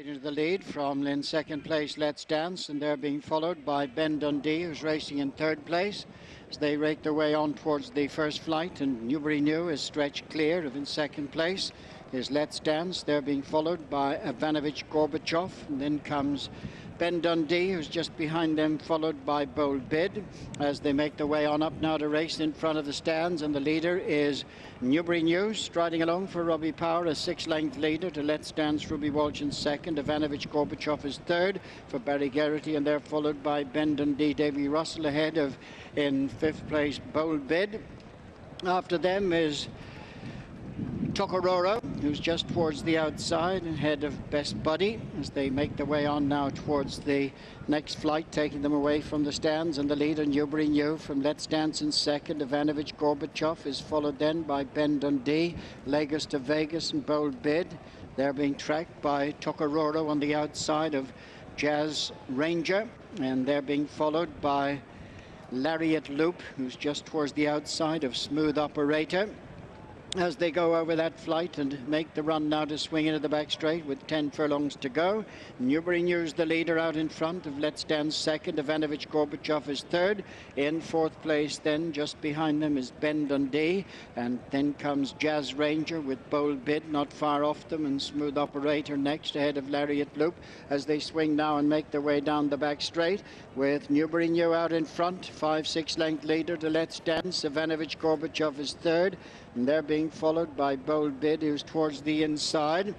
Into the lead from in second place Let's Dance, and they're being followed by Ben Dundee, who's racing in third place as they rake their way on towards the first flight, and Newbury New is stretched clear of in second place is Let's Dance. They're being followed by Ivanovich, Gorbatov, and then comes Ben Dundee, who's just behind them, followed by Bold Bid as they make their way on up now to race in front of the stands. And the leader is Newbury New, striding along for Robbie Power, a 6-length leader to Let's Dance, Ruby Walsh in second. Ivanovich, Gorbachev is third for Barry Geraghty, and they're followed by Ben Dundee, Davy Russell ahead of, in fifth place, Bold Bid. After them is Tokororo, who's just towards the outside ahead of Best Buddy as they make their way on now towards the next flight, taking them away from the stands. And the leader, Newbury New, from Let's Dance in second. Ivanovich, Gorbachev is followed then by Ben Dundee, Lagos to Vegas and Bold Bid. They're being tracked by Tokororo on the outside of Jazz Ranger, and they're being followed by Lariat Loop, who's just towards the outside of Smooth Operator, as they go over that flight and make the run now to swing into the back straight with 10 furlongs to go. Newbury News, the leader, out in front of Let's Dance second. Ivanovich, Gorbachev is third. In fourth place then, just behind them, is Ben Dundee, and then comes Jazz Ranger with Bold Bid not far off them, and Smooth Operator next ahead of Lariat Loop as they swing now and make their way down the back straight with Newbury New out in front. 5-6 length leader to Let's Dance. Ivanovich, Gorbachev is third, and they're being followed by Bold Bid, who's towards the inside,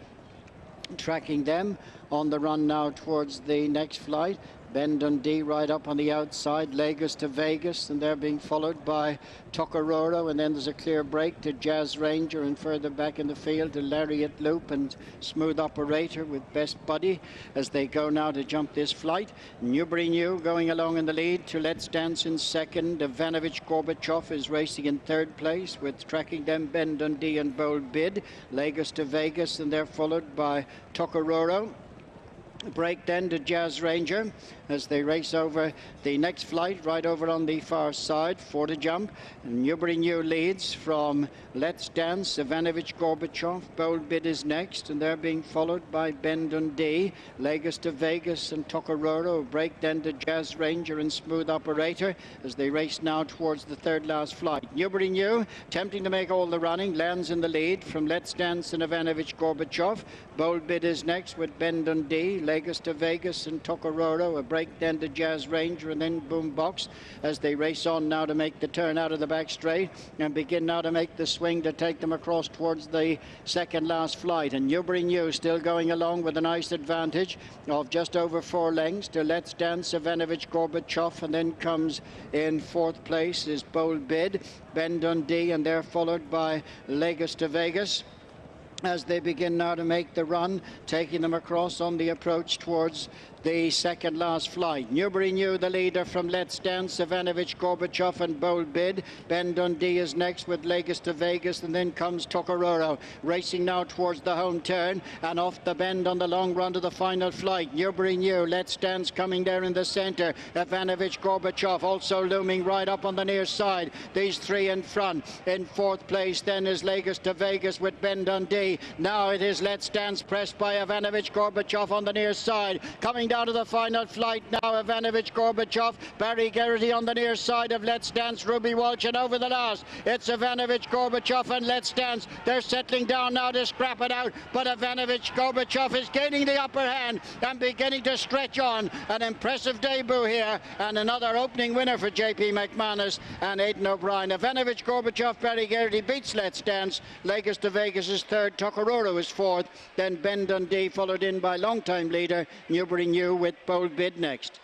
tracking them on the run now towards the next flight. Ben Dundee right up on the outside, Lagos to Vegas, and they're being followed by Tokororo, and then there's a clear break to Jazz Ranger, and further back in the field to Lariat Loop and Smooth Operator with Best Buddy as they go now to jump this flight. Newbury New going along in the lead to Let's Dance in second. Ivanovich, Gorbachev is racing in third place with tracking them Ben Dundee and Bold Bid. Lagos to Vegas, and they're followed by Tokororo. Break then to Jazz Ranger as they race over the next flight right over on the far side. 4 to jump, and Newbury New leads from Let's Dance. Ivanovich, Gorbachev, Bold Bid is next, and they're being followed by Ben Dundee, Lagos to Vegas and Tokororo. Break then to Jazz Ranger and Smooth Operator as they race now towards the third last flight. Newbury New attempting to make all the running, lands in the lead from Let's Dance and Ivanovich, Gorbachev. Bold Bid is next with Ben Dundee, Lagos to Vegas and Tokororo. A break then to Jazz Ranger and then Boombox as they race on now to make the turn out of the back straight and begin now to make the swing to take them across towards the second last flight. And Newbury New still going along with a nice advantage of just over 4 lengths to Let's Dance, Ivanovich, Gorbachev, and then comes in fourth place is Bold Bid, Ben Dundee, and they're followed by Lagos to Vegas as they begin now to make the run, taking them across on the approach towards the second last flight. Newbury New, the leader from Let's Dance, Ivanovich, Gorbachev and Bold Bid. Ben Dundee is next with Lagos to Vegas, and then comes Tokororo, racing now towards the home turn and off the bend on the long run to the final flight. Newbury New, Let's Dance coming there in the centre. Ivanovich, Gorbachev also looming right up on the near side. These three in front. In fourth place then is Lagos to Vegas with Ben Dundee. Now it is Let's Dance pressed by Ivanovich, Gorbachev on the near side. Coming down to the final flight now, Ivanovich, Gorbachev, Barry Geraghty on the near side of Let's Dance, Ruby Walsh, and over the last it's Ivanovich, Gorbachev and Let's Dance. They're settling down now to scrap it out, but Ivanovich, Gorbachev is gaining the upper hand and beginning to stretch on. An impressive debut here, and another opening winner for JP McManus and Aidan O'Brien. Ivanovich, Gorbachev, Barry Geraghty beats Let's Dance. Lagos to Vegas is third, Tokororo is fourth, then Ben Dundee followed in by long-time leader Newbury New with Bold Bid next.